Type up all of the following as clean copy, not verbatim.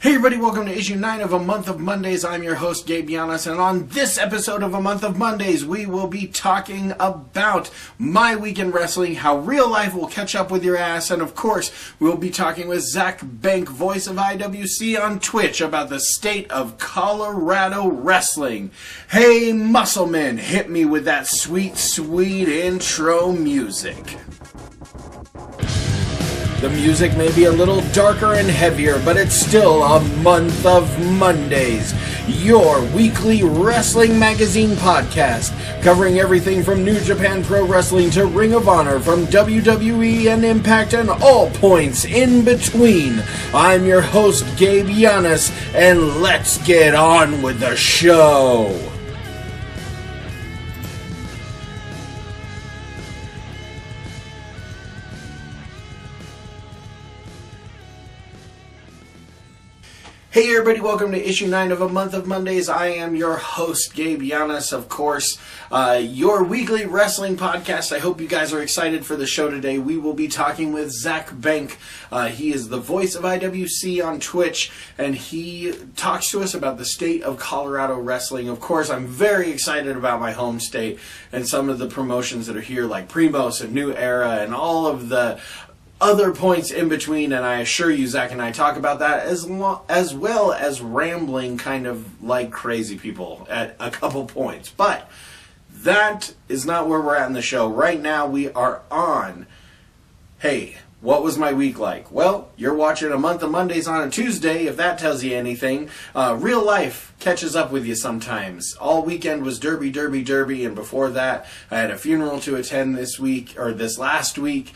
Hey everybody, welcome to issue 9 of A Month of Mondays. I'm your host, Gabe Giannis, and on this episode of A Month of Mondays, we will be talking about my week in wrestling, how real life will catch up with your ass, and of course, we'll be talking with Zach Benck, voice of IWC on Twitch, about the state of Colorado wrestling. Hey Musclemen, hit me with that sweet, sweet intro music. The music may be a little darker and heavier, but it's still a month of Mondays. Your weekly wrestling magazine podcast, covering everything from New Japan Pro Wrestling to Ring of Honor, from WWE and Impact and all points in between. I'm your host, Gabe Giannis, and let's get on with the show. Hey everybody, welcome to issue 9 of A Month of Mondays. I am your host, Gabe Giannis, of course, your weekly wrestling podcast. I hope you guys are excited for the show today. We will be talking with Zach Benck. He is the voice of IWC on Twitch, and he talks to us about the state of Colorado wrestling. Of course, I'm very excited about my home state and some of the promotions that are here, like Primos and New Era and all of the other points in between, and I assure you Zach and I talk about that as well as rambling kind of like crazy people at a couple points. But that is not where we're at in the show. Right now we are on, hey, what was my week like? Well, you're watching A Month of Mondays on a Tuesday, if that tells you anything. Real life catches up with you sometimes. All weekend was derby, and before that I had a funeral to attend this last week.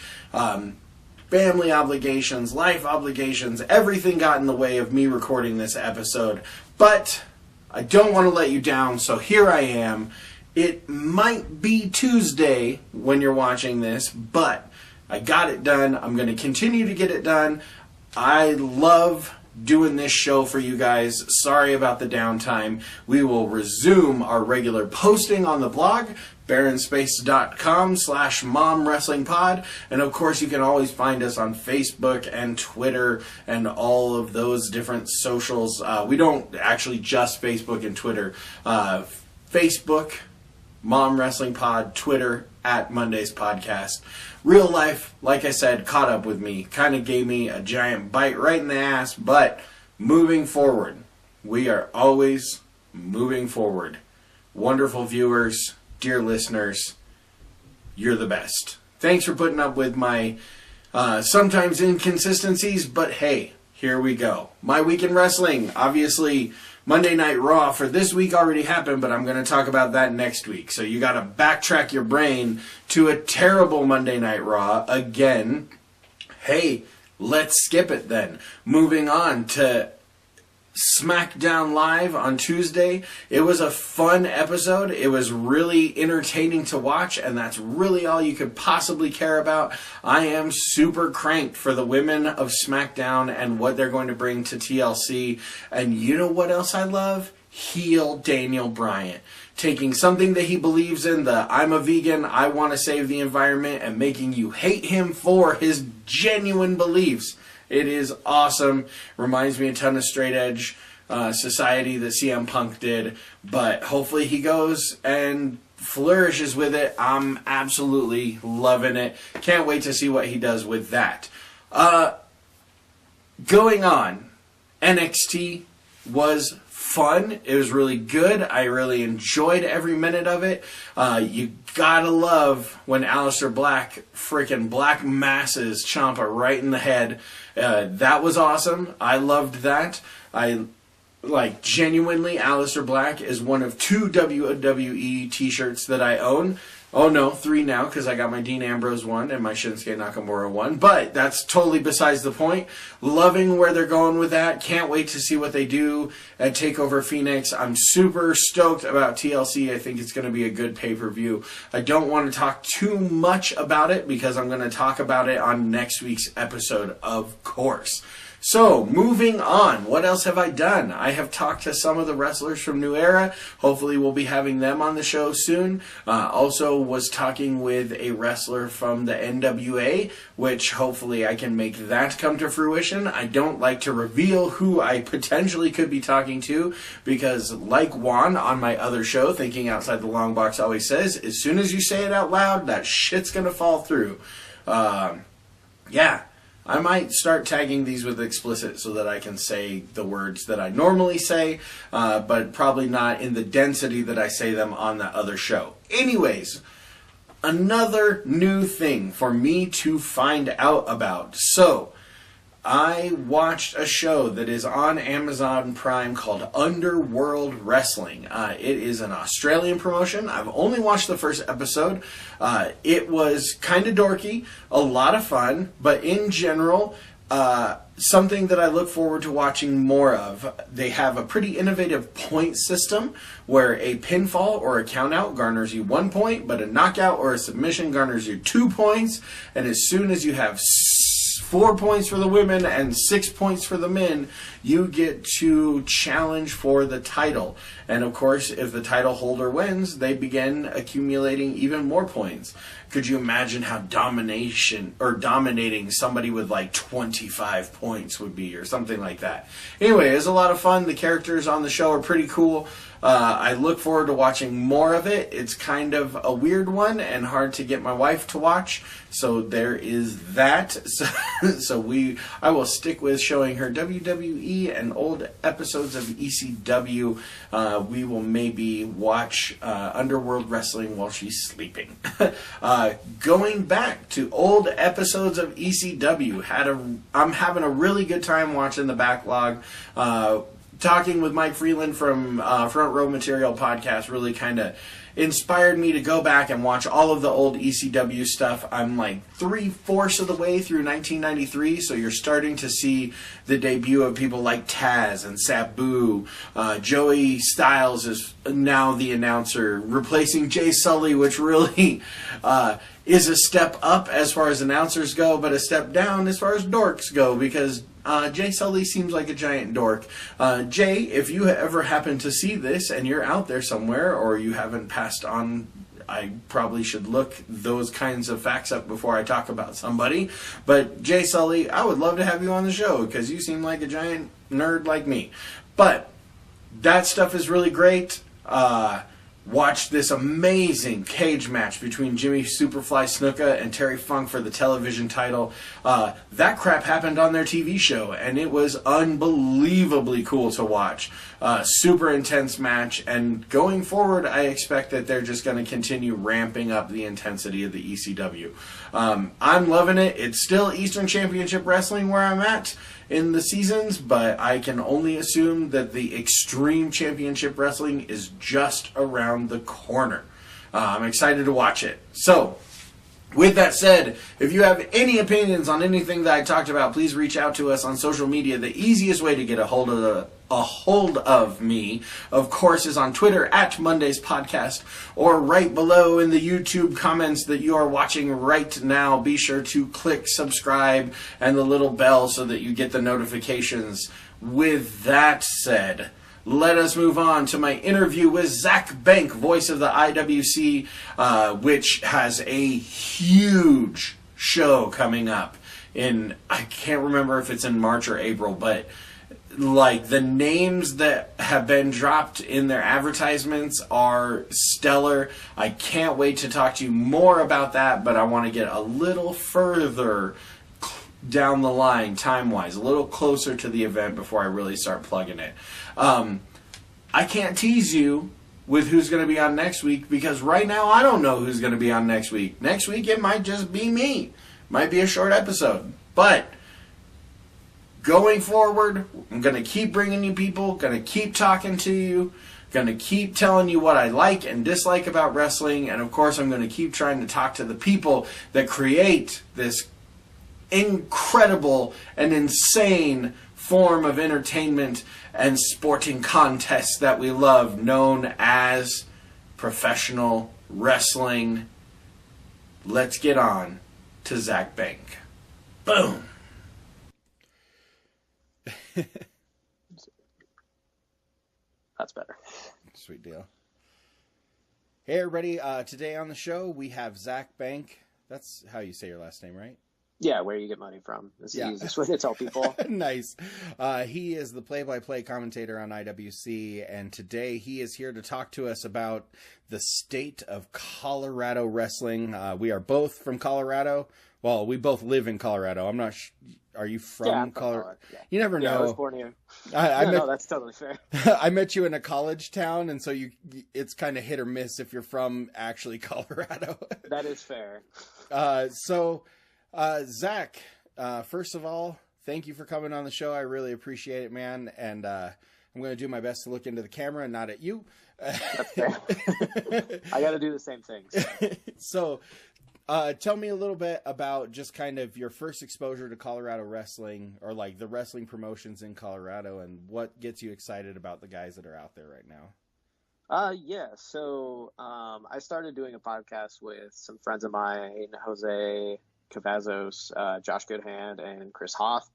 Family obligations, life obligations, everything got in the way of me recording this episode. But I don't want to let you down, so here I am. It might be Tuesday when you're watching this, but I got it done. I'm going to continue to get it done. I love doing this show for you guys. Sorry about the downtime. We will resume our regular posting on the blog, baronspace.com/momwrestlingpod, and of course you can always find us on Facebook and Twitter and all of those different socials. We don't actually just Facebook and Twitter. Facebook, Mom Wrestling Pod, Twitter, at Mondays Podcast. Real life, like I said, caught up with me. Kind of gave me a giant bite right in the ass, but moving forward. We are always moving forward. Wonderful viewers, dear listeners, you're the best. Thanks for putting up with my sometimes inconsistencies, but hey, here we go. My week in wrestling, obviously Monday Night Raw for this week already happened, but I'm going to talk about that next week. So you got to backtrack your brain to a terrible Monday Night Raw again. Hey, let's skip it then. Moving on to SmackDown Live on Tuesday. It was a fun episode. It was really entertaining to watch, and that's really all you could possibly care about. I am super cranked for the women of SmackDown and what they're going to bring to TLC. And you know what else I love? Heel Daniel Bryan. Taking something that he believes in, the I'm a vegan, I want to save the environment, and making you hate him for his genuine beliefs. It is awesome. Reminds me a ton of Straight Edge Society that CM Punk did. But hopefully he goes and flourishes with it. I'm absolutely loving it. Can't wait to see what he does with that. Going on, NXT was fun. It was really good. I really enjoyed every minute of it. You gotta love when Aleister Black freaking black masses Ciampa right in the head. That was awesome. I loved that. Genuinely, Aleister Black is one of 2 WWE t-shirts that I own. Oh no, 3 now, because I got my Dean Ambrose one and my Shinsuke Nakamura one. But that's totally besides the point. Loving where they're going with that. Can't wait to see what they do at TakeOver Phoenix. I'm super stoked about TLC. I think it's going to be a good pay-per-view. I don't want to talk too much about it because I'm going to talk about it on next week's episode, of course. So, moving on. What else have I done? I have talked to some of the wrestlers from New Era. Hopefully we'll be having them on the show soon. Also was talking with a wrestler from the NWA, which hopefully I can make that come to fruition. I don't like to reveal who I potentially could be talking to because, like Juan on my other show, Thinking Outside the Long Box, always says, as soon as you say it out loud, that shit's gonna fall through. Yeah, I might start tagging these with explicit so that I can say the words that I normally say, but probably not in the density that I say them on that other show. Anyways, another new thing for me to find out about. So, I watched a show that is on Amazon Prime called Underworld Wrestling. It is an Australian promotion. I've only watched the first episode. It was kind of dorky, a lot of fun, but in general, something that I look forward to watching more of. They have a pretty innovative point system where a pinfall or a countout garners you 1 point, but a knockout or a submission garners you 2 points, and as soon as you have 4 points for the women and 6 points for the men, you get to challenge for the title. And of course, if the title holder wins, they begin accumulating even more points. Could you imagine how dominating somebody with like 25 points would be, or something like that? Anyway, it's a lot of fun. The characters on the show are pretty cool. I look forward to watching more of it. It's kind of a weird one and hard to get my wife to watch, so there is that. I will stick with showing her WWE and old episodes of ECW. We will maybe watch Underworld Wrestling while she's sleeping. Going back to old episodes of ECW, I'm having a really good time watching the backlog. Talking with Mike Freeland from Front Row Material podcast really kind of inspired me to go back and watch all of the old ECW stuff. I'm like 3/4 of the way through 1993, so you're starting to see the debut of people like Taz and Sabu. Joey Styles is now the announcer, replacing Jay Sully, which really is a step up as far as announcers go, but a step down as far as dorks go, because Jay Sully seems like a giant dork. Jay, if you ever happen to see this and you're out there somewhere, or you haven't passed on, I probably should look those kinds of facts up before I talk about somebody. But Jay Sully, I would love to have you on the show because you seem like a giant nerd like me. But that stuff is really great. Watched this amazing cage match between Jimmy Superfly Snuka and Terry Funk for the television title. That crap happened on their TV show, and it was unbelievably cool to watch. Super intense match, and going forward, I expect that they're just going to continue ramping up the intensity of the ECW. I'm loving it. It's still Eastern Championship Wrestling where I'm at in the seasons, but I can only assume that the Extreme Championship Wrestling is just around the corner. I'm excited to watch it. So, with that said, if you have any opinions on anything that I talked about, please reach out to us on social media. The easiest way to get a hold of me, of course, is on Twitter at Mondays Podcast, or right below in the YouTube comments that you are watching right now. Be sure to click subscribe and the little bell so that you get the notifications. With that said, let us move on to my interview with Zach Benck, voice of the IWC, which has a huge show coming up in, I can't remember if it's in March or April, but like the names that have been dropped in their advertisements are stellar. I can't wait to talk to you more about that, but I want to get a little further down the line time-wise, a little closer to the event before I really start plugging it. I can't tease you with who's going to be on next week because right now I don't know who's going to be on next week. Next week it might just be me. Might be a short episode. But going forward, I'm going to keep bringing you people, going to keep talking to you, going to keep telling you what I like and dislike about wrestling, and of course I'm going to keep trying to talk to the people that create this incredible and insane form of entertainment and sporting contests that we love, known as professional wrestling. Let's get on to Zach Benck. Boom. That's better. Sweet deal. Hey, everybody. Today on the show, we have Zach Benck. That's how you say your last name, right? Yeah, where you get money from. It's the easiest way to tell people. Nice. He is the play-by-play commentator on IWC, and today he is here to talk to us about the state of Colorado wrestling. We are both from Colorado. Well, we both live in Colorado. I'm not Are you from Colorado? Yeah. You never know. I was born here. No, that's totally fair. I met you in a college town, and so it's kind of hit or miss if you're from actually Colorado. That is fair. Zach, first of all, thank you for coming on the show. I really appreciate it, man. And I'm going to do my best to look into the camera and not at you. That's fair. I got to do the same things. So tell me a little bit about just kind of your first exposure to Colorado wrestling, or like the wrestling promotions in Colorado, and what gets you excited about the guys that are out there right now. So I started doing a podcast with some friends of mine, Jose Cavazos, Josh Goodhand, and Chris Hoff.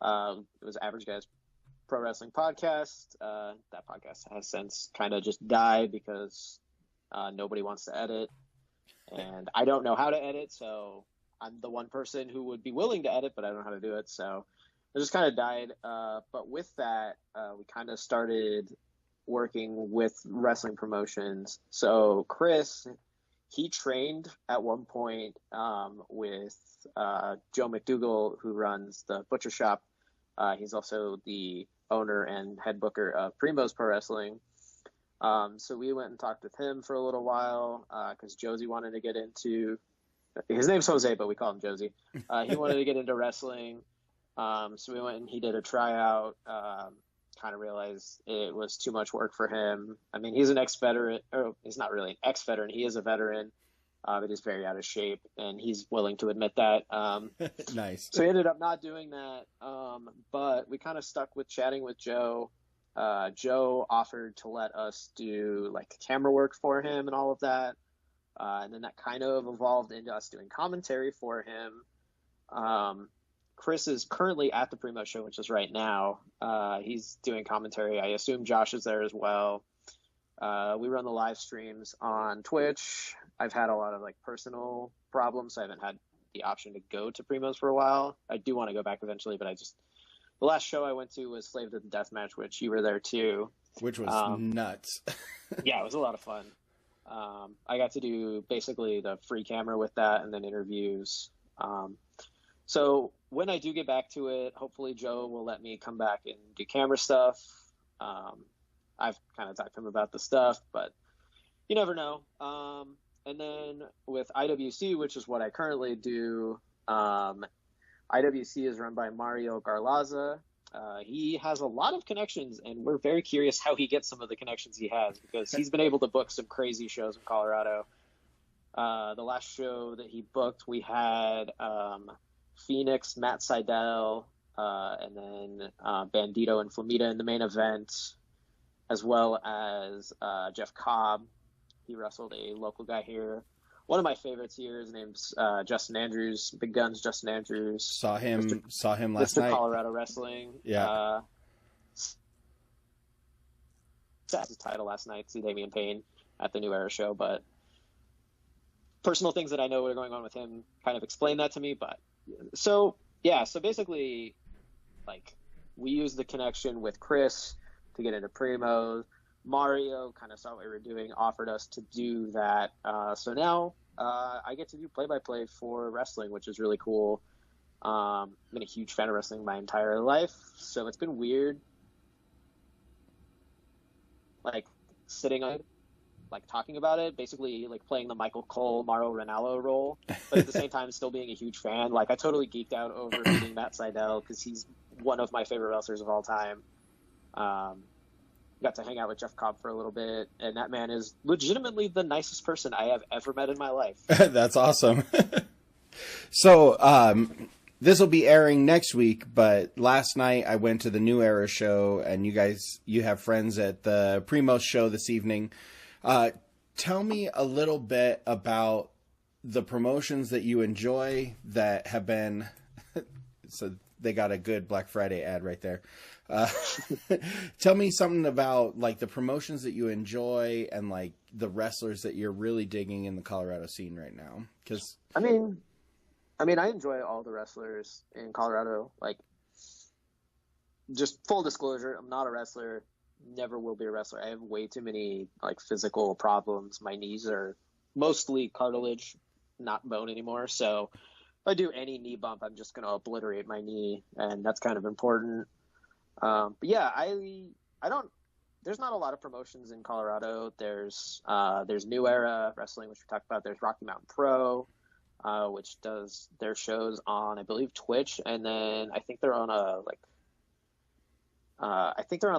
It was Average Guys Pro Wrestling Podcast. That podcast has since kind of just died because nobody wants to edit, and I don't know how to edit, so I'm the one person who would be willing to edit, but I don't know how to do it, so it just kind of died. But with that, we kind of started working with wrestling promotions. So Chris, he trained at one point with Joe McDougall, who runs the Butcher Shop. He's also the owner and head booker of Primo's Pro Wrestling. So we went and talked with him for a little while because Josie wanted to get into – his name's Jose, but we call him Josie. He wanted to get into wrestling. So we went and he did a tryout. Kind of realized it was too much work for him. I mean, he's an ex-veteran, or he's not really an ex-veteran. He is a veteran, but he's very out of shape, and he's willing to admit that. Nice. So he ended up not doing that, but we kind of stuck with chatting with Joe. Joe offered to let us do like camera work for him and all of that, and then that kind of evolved into us doing commentary for him. Chris is currently at the Primo show, which is right now. He's doing commentary. I assume Josh is there as well. We run the live streams on Twitch. I've had a lot of like personal problems, so I haven't had the option to go to Primo's for a while. I do want to go back eventually, but the last show I went to was Slave to the Deathmatch, which you were there too. Which was nuts. Yeah, it was a lot of fun. I got to do basically the free camera with that and then interviews. So when I do get back to it, hopefully Joe will let me come back and do camera stuff. I've kind of talked to him about the stuff, but you never know. And then with IWC, which is what I currently do, IWC is run by Mario Garlaza. He has a lot of connections, and we're very curious how he gets some of the connections he has, because he's been able to book some crazy shows in Colorado. The last show that he booked, we had Phoenix, Matt Seidel, and then Bandito and Flamita in the main event, as well as Jeff Cobb. He wrestled a local guy here. One of my favorites here, his name's Justin Andrews, Big Guns Justin Andrews. Saw him last Mr. night. Colorado Wrestling. Yeah. Set his title last night, see Damian Payne at the New Era show, but personal things that I know are going on with him kind of explain that to me. But so basically, like, we use the connection with Chris to get into Primo. Mario kind of saw what we were doing, offered us to do that. So now I get to do play-by-play for wrestling, which is really cool. I've been a huge fan of wrestling my entire life, so it's been weird, like, sitting on, like, talking about it, basically, like, playing the Michael Cole, Mauro Ranallo role, but at the same time still being a huge fan. Like, I totally geeked out over meeting Matt Seidel, because he's one of my favorite wrestlers of all time. Got to hang out with Jeff Cobb for a little bit, and that man is legitimately the nicest person I have ever met in my life. That's awesome. So this will be airing next week, but last night I went to the New Era show, and you have friends at the Primo show this evening. Tell me a little bit about the promotions that you enjoy that have been so they got a good Black Friday ad right there. Tell me something about like the promotions that you enjoy and like the wrestlers that you're really digging in the Colorado scene right now. Because I mean, I enjoy all the wrestlers in Colorado. Like, just full disclosure, I'm not a wrestler. Never will be a wrestler. I have way too many like physical problems. My knees are mostly cartilage, not bone anymore. So if I do any knee bump, I'm just going to obliterate my knee, and that's kind of important. But yeah, I don't. There's not a lot of promotions in Colorado. There's New Era Wrestling, which we talked about. There's Rocky Mountain Pro, which does their shows on, I believe, Twitch, and then I think they're on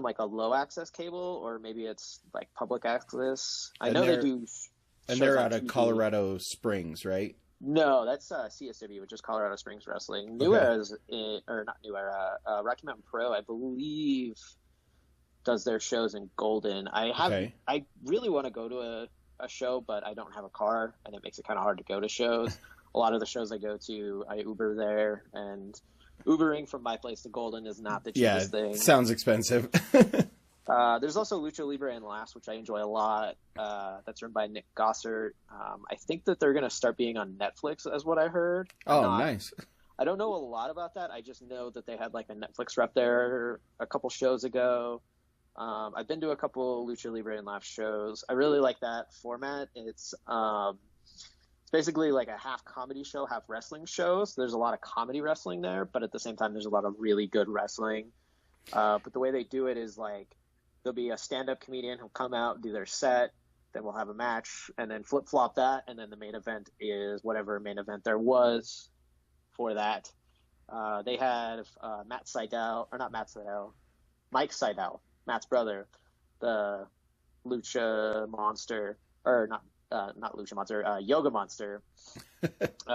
like a low access cable, or maybe it's like public access. I know they do. And they're out of Colorado Springs, right? No, that's CSW, which is Colorado Springs Wrestling. New Era not New Era. Rocky Mountain Pro, I believe, does their shows in Golden. I really want to go to a show, but I don't have a car, and it makes it kind of hard to go to shows. A lot of the shows I go to, I Uber there, and Ubering from my place to Golden is not the cheapest thing. Sounds expensive. There's also Lucha Libre and Laughs, which I enjoy a lot. That's run by Nick Gossert. I think that they're going to start being on Netflix, as what I heard. Nice. I don't know a lot about that. I just know that they had like a Netflix rep there a couple shows ago. I've been to a couple Lucha Libre and Laughs shows. I really like that format. It's basically like a half comedy show, half wrestling show. So there's a lot of comedy wrestling there, but at the same time, there's a lot of really good wrestling. But the way they do it is like there'll be a stand-up comedian who'll come out, do their set, then we'll have a match, and then flip-flop that, and then the main event is whatever main event there was for that. They have Mike Seidel, Matt's brother, the Lucha Monster, or not Lucha Monster, Yoga Monster.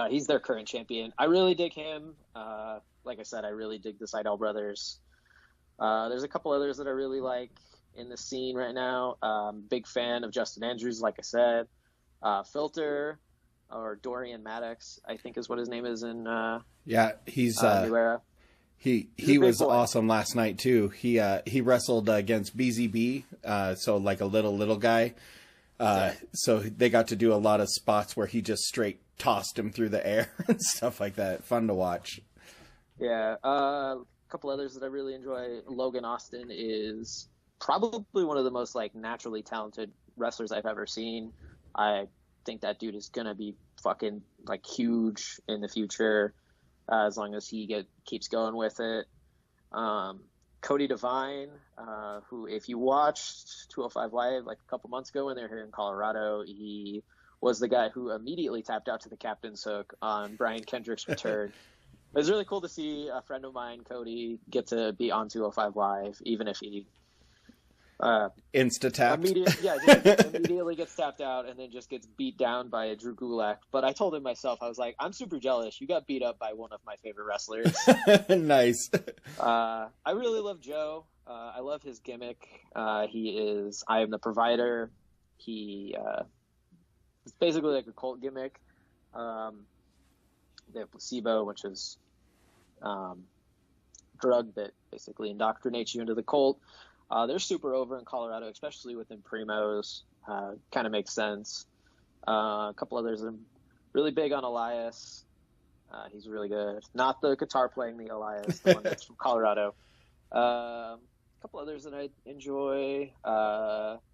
He's their current champion. I really dig him. Like I said, I really dig the Seidel brothers. There's a couple others that I really like in the scene right now. Big fan of Justin Andrews, like I said. Filter, or Dorian Maddox, I think is what his name is in he's New Era. He was awesome last night too. He wrestled against BZB, so like a little guy. So they got to do a lot of spots where he just straight tossed him through the air and stuff like that. Fun to watch. Yeah. A couple others that I really enjoy. Logan Austin is probably one of the most like naturally talented wrestlers I've ever seen. I think that dude is gonna be fucking like huge in the future, as long as he keeps going with it. Cody Devine, who, if you watched 205 Live like a couple months ago when they were here in Colorado, he was the guy who immediately tapped out to the captain's hook on Brian Kendrick's return. It was really cool to see a friend of mine, Cody, get to be on 205 Live, even if he insta-tapped. Immediately gets tapped out and then just gets beat down by Drew Gulak. But I told him myself, I was like, I'm super jealous. You got beat up by one of my favorite wrestlers. Nice. I really love Joe. I love his gimmick. He is I am the provider. It's basically like a cult gimmick. They have placebo, which is drug that basically indoctrinates you into the cult. They're super over in Colorado, especially within Primos. Kind of makes sense. A couple others are really big on Elias. He's really good. Not the guitar playing the Elias, the one that's from Colorado. A couple others that I enjoy.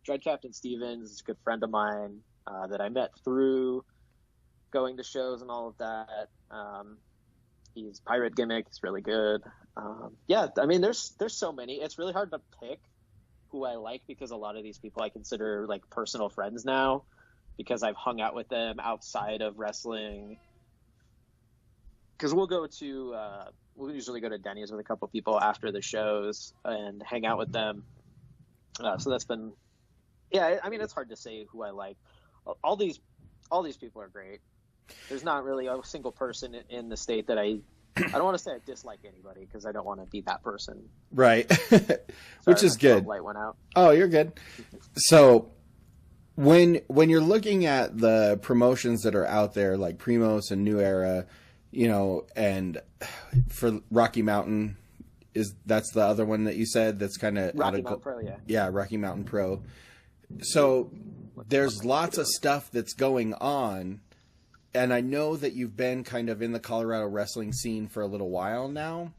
Dread Captain Stevens is a good friend of mine that I met through going to shows and all of that. He's pirate gimmick. He's really good. There's so many. It's really hard to pick who I like because a lot of these people I consider like personal friends now because I've hung out with them outside of wrestling. Because we'll usually go to Denny's with a couple people after the shows and hang out with them. So that's been, it's hard to say who I like. All these people are great. There's not really a single person in the state that I don't want to say I dislike anybody because I don't want to be that person. Right. Which is good. Light went out. Oh, you're good. So when you're looking at the promotions that are out there like Primos and New Era, and for Rocky Mountain, that's the other one that you said that's kind of Rocky Mountain Pro, yeah. Yeah, Rocky Mountain Pro. So there's lots of stuff that's going on, and I know that you've been kind of in the Colorado wrestling scene for a little while now.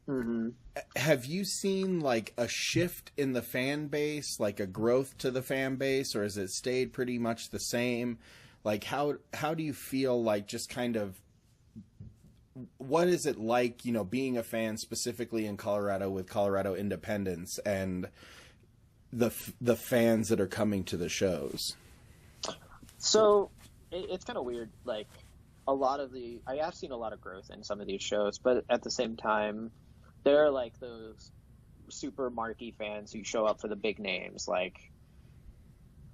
Mm-hmm. Have you seen like a shift in the fan base, like a growth to the fan base, or has it stayed pretty much the same? Like how do you feel, like, just kind of, what is it like, being a fan specifically in Colorado with Colorado Independence and the fans that are coming to the shows? So it's kind of weird. Like, I have seen a lot of growth in some of these shows, but at the same time, there are like those super marquee fans who show up for the big names. Like,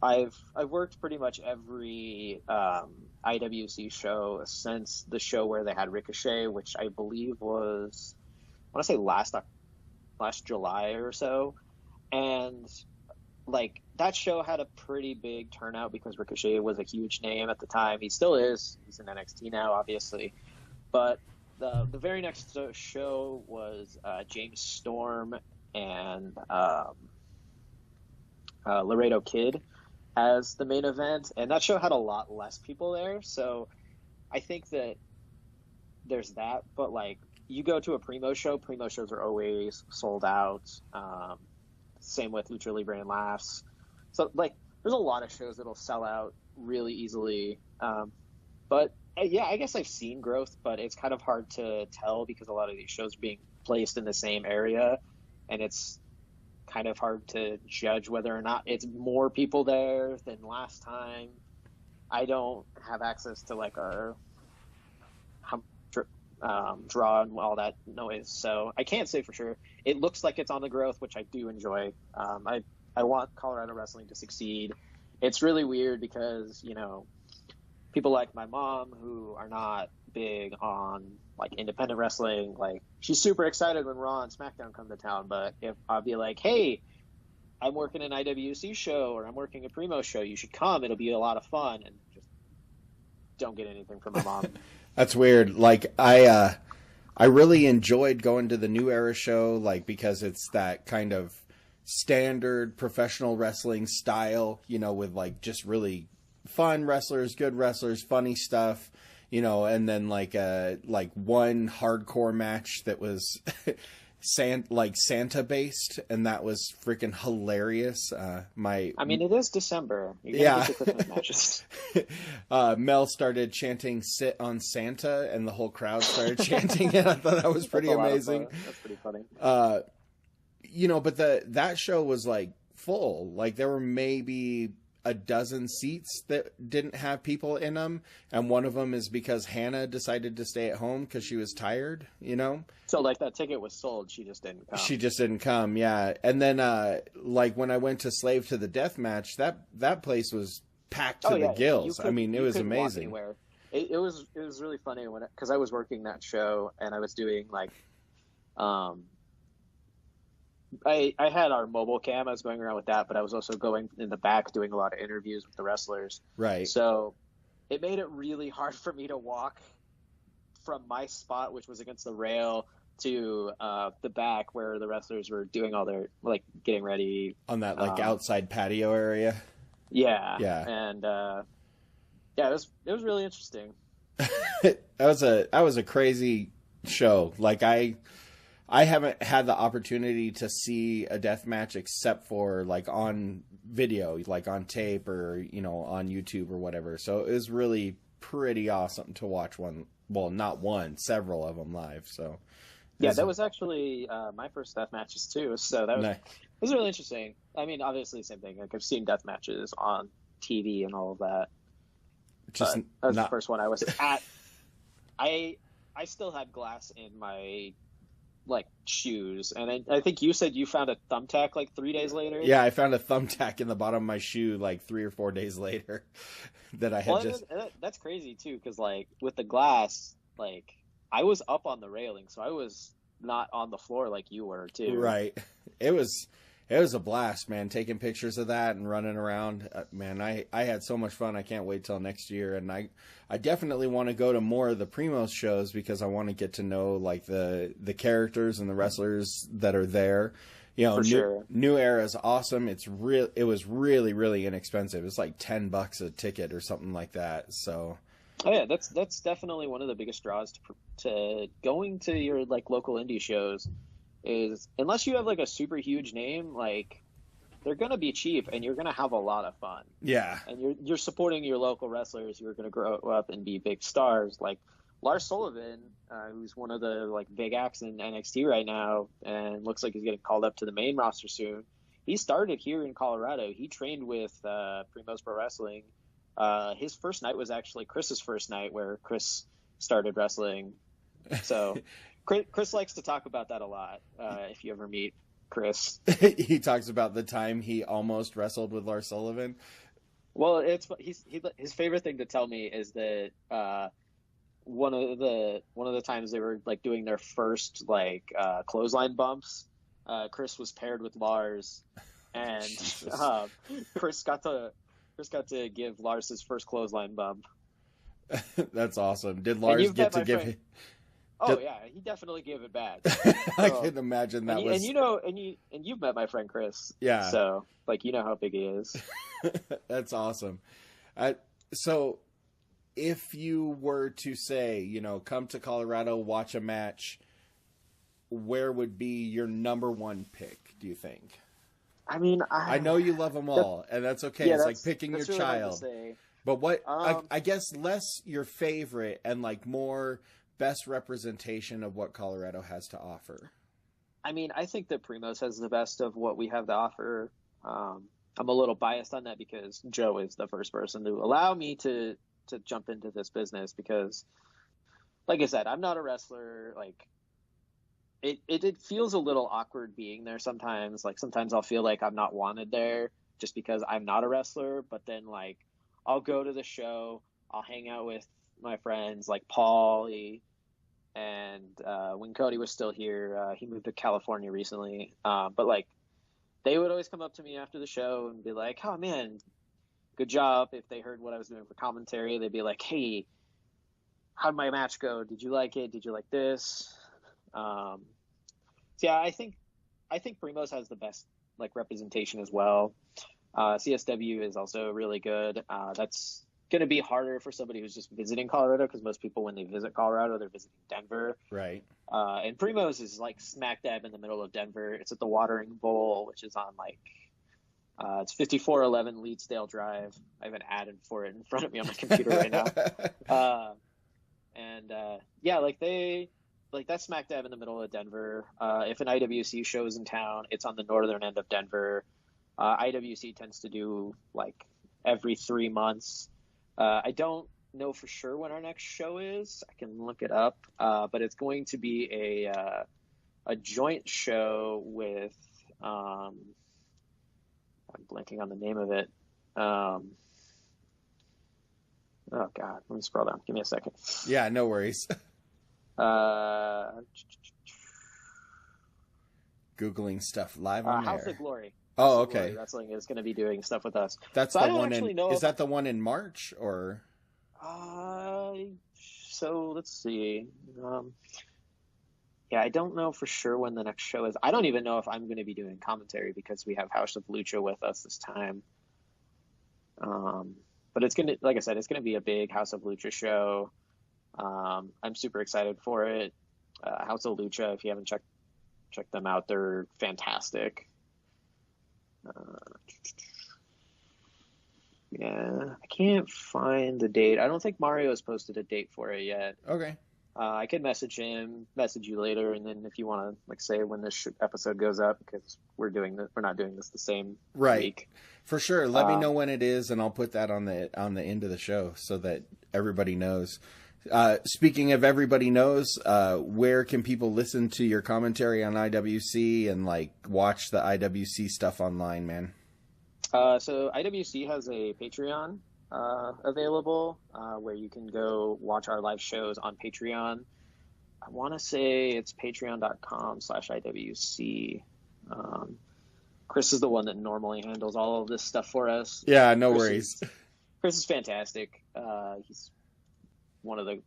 I've worked pretty much every IWC show since the show where they had Ricochet, which I believe was, I want to say last July or so. And like, that show had a pretty big turnout because Ricochet was a huge name at the time. He still is. He's in NXT now, obviously. But the very next show was James Storm and Laredo Kid as the main event, and that show had a lot less people there. So I think that there's that. But like, you go to a Primo shows are always sold out. Same with Lucha Libre and Laughs. So like, there's a lot of shows that'll sell out really easily. But yeah, I guess I've seen growth, but it's kind of hard to tell because a lot of these shows are being placed in the same area, and it's kind of hard to judge whether or not it's more people there than last time. I don't have access to like our draw and all that noise, so I can't say for sure. It looks like it's on the growth, which I do enjoy. I want Colorado wrestling to succeed. It's really weird because, people like my mom who are not big on like independent wrestling, like, she's super excited when Raw and SmackDown come to town, but if I'll be like, hey, I'm working an IWC show or I'm working a Primo show, you should come, it'll be a lot of fun, and just don't get anything from my mom. That's weird. Like, I really enjoyed going to the New Era show, like, because it's that kind of standard professional wrestling style, with like just really fun wrestlers, good wrestlers, funny stuff, and then like one hardcore match that was Santa based, and that was freaking hilarious. It is December. Yeah. Mel started chanting "Sit on Santa," and the whole crowd started chanting it. I thought that was pretty amazing. That's pretty funny. But that show was like full. Like, there were maybe a dozen seats that didn't have people in them, and one of them is because Hannah decided to stay at home because she was tired. So like, that ticket was sold, she just didn't come. Yeah. And then like, when I went to Slave to the Death match, that place was packed to the gills. It was amazing. It was really funny because I was working that show and I was doing like I had our mobile cam. I was going around with that, but I was also going in the back doing a lot of interviews with the wrestlers. Right. So it made it really hard for me to walk from my spot, which was against the rail, to the back where the wrestlers were doing all their, like, getting ready. On that, like, outside patio area? Yeah. Yeah. And, it was really interesting. That was a crazy show. Like, I haven't had the opportunity to see a death match except for like on video, like on tape or, on YouTube or whatever. So it was really pretty awesome to watch several of them live. So yeah, that was actually my first death matches too. So that was, It was really interesting. Obviously same thing. Like, I've seen death matches on TV and all of that. That was the first one I was at. I still had glass in my like shoes, and I think you said you found a thumbtack like 3 days later. Yeah, I found a thumbtack in the bottom of my shoe like 3 or 4 days later that I had that's crazy too, because like with the glass, like I was up on the railing, so I was not on the floor like you were too. Right. It was It was a blast, man, taking pictures of that and running around. Man, I had so much fun. I can't wait till next year. And I definitely want to go to more of the Primos shows because I want to get to know like the characters and the wrestlers that are there. You know, New Era is awesome. It was really, really inexpensive. It's like $10 a ticket or something like that. So, oh yeah, that's definitely one of the biggest draws to going to your like local indie shows. Is unless you have like a super huge name, like they're gonna be cheap and you're gonna have a lot of fun. Yeah, and you're supporting your local wrestlers who are gonna grow up and be big stars. Like Lars Sullivan, who's one of the like big acts in NXT right now, and looks like he's getting called up to the main roster soon. He started here in Colorado. He trained with Primos Pro Wrestling. His first night was actually Chris's first night, where Chris started wrestling. So. Chris likes to talk about that a lot. If you ever meet Chris, he talks about the time he almost wrestled with Lars Sullivan. Well, his favorite thing to tell me is that one of the times they were like doing their first like clothesline bumps, Chris was paired with Lars, and Chris got to give Lars his first clothesline bump. That's awesome. Did Lars get to give him? Oh yeah, he definitely gave it back. I can imagine that was. And you've met my friend Chris. Yeah. So like you know how big he is. That's awesome. So, if you were to say, you know, come to Colorado, watch a match, where would be your number one pick? Do you think? I mean, I know you love them all, and that's okay. Yeah, it's like picking your really child. But what I guess less your favorite and like more best representation of what Colorado has to offer. I mean, I think that Primos has the best of what we have to offer. I'm a little biased on that because Joe is the first person to allow me to jump into this business because, like I said, I'm not a wrestler. Like, it feels a little awkward being there sometimes. Like, sometimes I'll feel like I'm not wanted there just because I'm not a wrestler. But then, like, I'll go to the show. I'll hang out with my friends like Paulie, and when Cody was still here, he moved to California recently. But like, they would always come up to me after the show and be like, "Oh man, good job." If they heard what I was doing for commentary, they'd be like, "Hey, how'd my match go? Did you like it? Did you like this?" So yeah, I think Primos has the best like representation as well. CSW is also really good. That's going to be harder for somebody who's just visiting Colorado because most people, when they visit Colorado, they're visiting Denver. Right. And Primos is like smack dab in the middle of Denver. It's at the Watering Bowl, which is on like it's 5411 Leedsdale Drive. I have an ad for it in front of me on my computer right now. Yeah, like that's smack dab in the middle of Denver. If an IWC show is in town, it's on the northern end of Denver. IWC tends to do like every 3 months. I don't know for sure when our next show is. I can look it up, but it's going to be a joint show with I'm blanking on the name of it. Oh God, let me scroll down. Give me a second. Yeah, no worries. Googling stuff live on House air. of Glory. Oh, okay. Glory Wrestling is going to be doing stuff with us. That's so the one in. Is that the one in March or? So let's see. Yeah, I don't know for sure when the next show is. I don't even know if I'm going to be doing commentary because we have House of Lucha with us this time. But it's going to, like I said, it's going to be a big House of Lucha show. I'm super excited for it. House of Lucha, if you haven't checked them out, they're fantastic. Yeah, I can't find the date. I don't think Mario has posted a date for it yet. Okay. I could message you later, and then if you want to like say when this episode goes up, because we're not doing this the same week. For sure. Let me know when it is, and I'll put that on the end of the show so that everybody knows. Speaking of everybody knows, where can people listen to your commentary on IWC and like watch the IWC stuff online, man? So IWC has a Patreon available where you can go watch our live shows on Patreon. I want to say it's patreon.com/IWC. Chris is the one that normally handles all of this stuff for us. Yeah, no worries. Chris is fantastic. He's one of the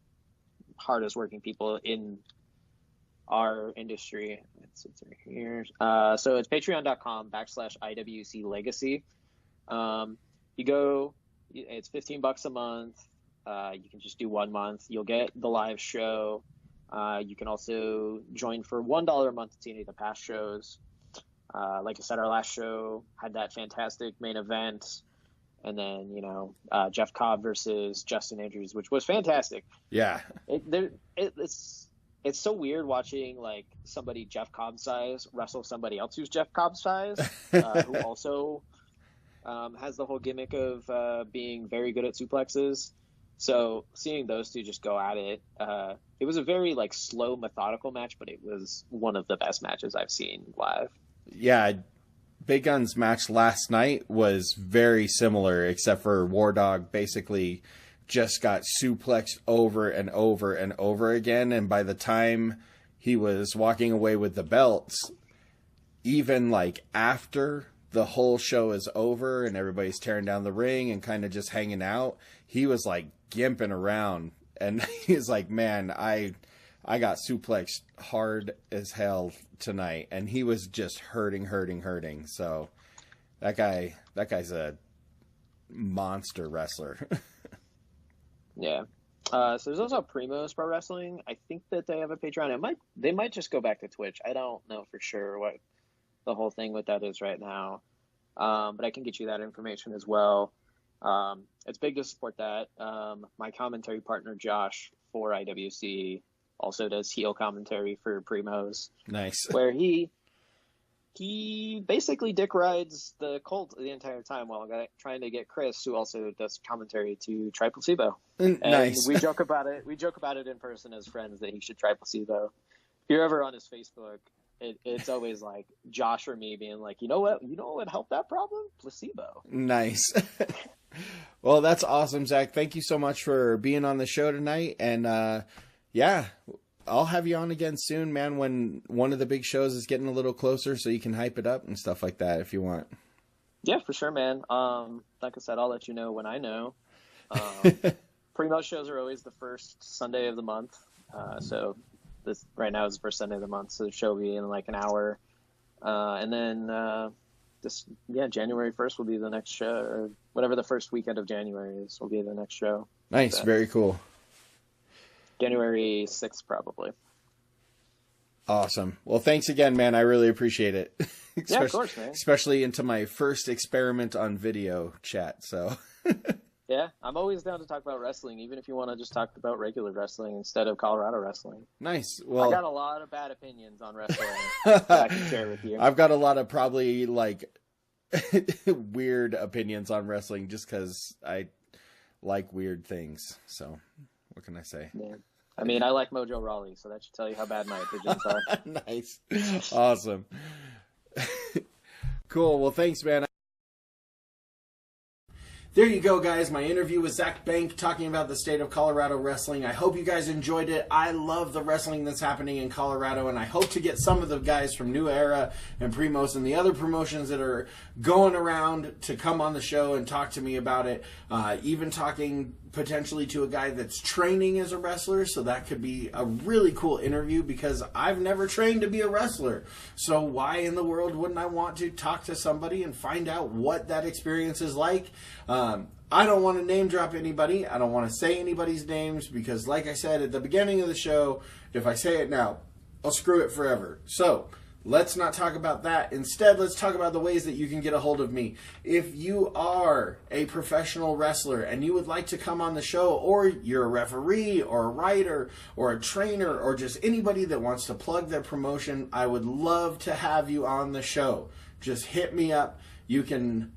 hardest working people in our industry. It's right here. So it's patreon.com/IWC Legacy. You go, it's $15 a month. You can just do 1 month. You'll get the live show. You can also join for $1 a month to see any of the past shows. Like I said, our last show had that fantastic main event. And then, Jeff Cobb versus Justin Andrews, which was fantastic. Yeah. It's so weird watching like somebody Jeff Cobb size wrestle somebody else who's Jeff Cobb size, who also has the whole gimmick of being very good at suplexes. So seeing those two just go at it, it was a very like slow, methodical match, but it was one of the best matches I've seen live. Yeah. Big Gun's match last night was very similar, except for War Dog basically just got suplexed over and over and over again. And by the time he was walking away with the belts, even like after the whole show is over and everybody's tearing down the ring and kind of just hanging out, he was like gimping around. And he's like, man, I got suplexed hard as hell tonight, and he was just hurting. So that guy's a monster wrestler. Yeah. So there's also Primo's Pro Wrestling. I think that they have a Patreon. They might just go back to Twitch. I don't know for sure what the whole thing with that is right now. But I can get you that information as well. It's big to support that. My commentary partner, Josh, for IWC, also does heel commentary for Primo's. Nice. Where he basically dick rides the Colt the entire time while trying to get Chris, who also does commentary, to try Placebo. Nice. And we joke about it. We joke about it in person as friends that he should try Placebo. If you're ever on his Facebook, it's always like Josh or me being like, you know what would help that problem? Placebo. Nice. Well, that's awesome, Zach. Thank you so much for being on the show tonight. And yeah, I'll have you on again soon, man, when one of the big shows is getting a little closer so you can hype it up and stuff like that if you want. Yeah, for sure, man. Like I said, I'll let you know when I know. Primo shows are always the first Sunday of the month. So this right now is the first Sunday of the month, so the show will be in like an hour. And then January 1st will be the next show, or whatever the first weekend of January is will be the next show. Nice, very cool. January 6th, probably. Awesome. Well, thanks again, man. I really appreciate it. Yeah, of course, man. Especially into my first experiment on video chat. So. Yeah, I'm always down to talk about wrestling, even if you want to just talk about regular wrestling instead of Colorado wrestling. Nice. Well, I got a lot of bad opinions on wrestling that I can share with you. I've got a lot of probably like weird opinions on wrestling just because I like weird things. So. What can I say? Yeah. I mean, I like Mojo Rawley, so that should tell you how bad my opinions are. Nice. Awesome. Cool. Well, thanks, man. There you go, guys. My interview with Zach Benck talking about the state of Colorado wrestling. I hope you guys enjoyed it. I love the wrestling that's happening in Colorado, and I hope to get some of the guys from New Era and Primos and the other promotions that are going around to come on the show and talk to me about it. Even talking potentially to a guy that's training as a wrestler, so that could be a really cool interview because I've never trained to be a wrestler. So why in the world wouldn't I want to talk to somebody and find out what that experience is like? I don't want to name drop anybody. I don't want to say anybody's names because, like I said at the beginning of the show, if I say it now, I'll screw it forever. So let's not talk about that. Instead, let's talk about the ways that you can get a hold of me. If you are a professional wrestler and you would like to come on the show, or you're a referee or a writer or a trainer or just anybody that wants to plug their promotion, I would love to have you on the show. Just hit me up. You can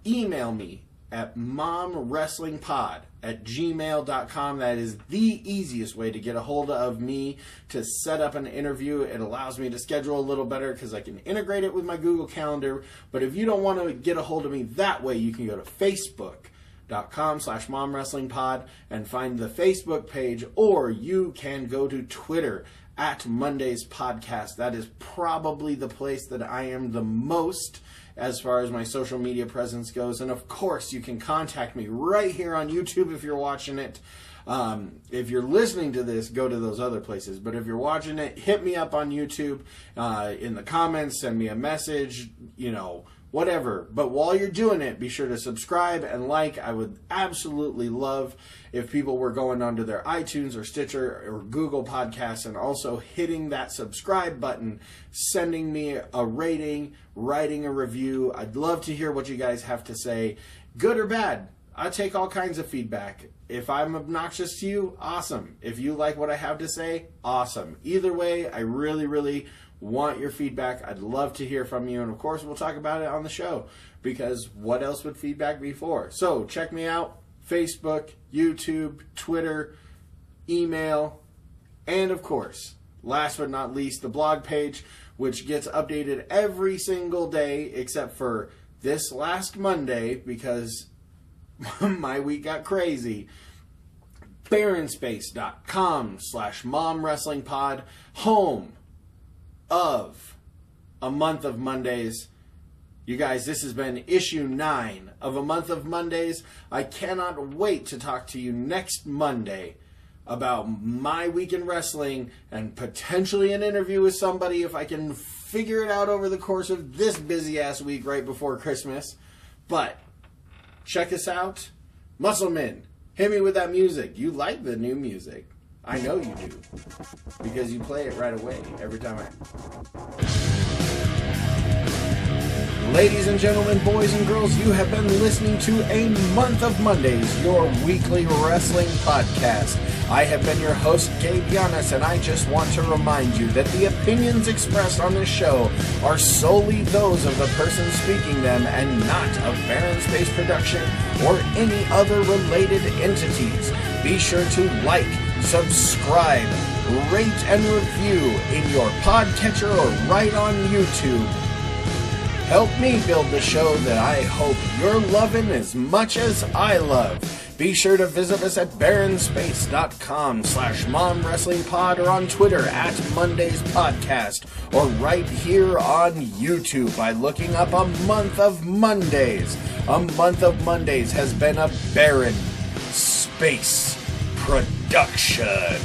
email me at momwrestlingpod@gmail.com. That is the easiest way to get a hold of me to set up an interview. It allows me to schedule a little better because I can integrate it with my Google Calendar. But if you don't want to get a hold of me that way, you can go to facebook.com/momwrestlingpod and find the Facebook page, or you can go to Twitter @Mondays Podcast. That is probably the place that I am the most as far as my social media presence goes. And of course, you can contact me right here on YouTube if you're watching it. If you're listening to this, go to those other places. But if you're watching it, hit me up on YouTube, in the comments, send me a message, whatever. But while you're doing it, be sure to subscribe and like. I would absolutely love if people were going onto their iTunes or Stitcher or Google Podcasts and also hitting that subscribe button, sending me a rating, writing a review. I'd love to hear what you guys have to say, good or bad. I take all kinds of feedback. If I'm obnoxious to you, awesome. If you like what I have to say, awesome. Either way, I really, really want your feedback. I'd love to hear from you. And of course, we'll talk about it on the show, because what else would feedback be for? So check me out. Facebook, YouTube, Twitter, email, and of course, last but not least, the blog page, which gets updated every single day except for this last Monday, because my week got crazy. Baronspace.com/momwrestlingpod, home of A Month of Mondays. You guys, this has been issue 9 of A Month of Mondays. I cannot wait to talk to you next Monday about my week in wrestling and potentially an interview with somebody if I can figure it out over the course of this busy-ass week right before Christmas. But check us out. Muscleman, hit me with that music. You like the new music. I know you do, because you play it right away every time Ladies and gentlemen, boys and girls, you have been listening to A Month of Mondays, your weekly wrestling podcast. I have been your host, Gabe Giannis, and I just want to remind you that the opinions expressed on this show are solely those of the person speaking them and not of Baron Space Production or any other related entities. Be sure to like, subscribe, rate, and review in your podcatcher or right on YouTube. Help me build the show that I hope you're loving as much as I love. Be sure to visit us at baronspace.com/momwrestlingpod or on Twitter @MondaysPodcast or right here on YouTube by looking up A Month of Mondays. A Month of Mondays has been a Baron Space production.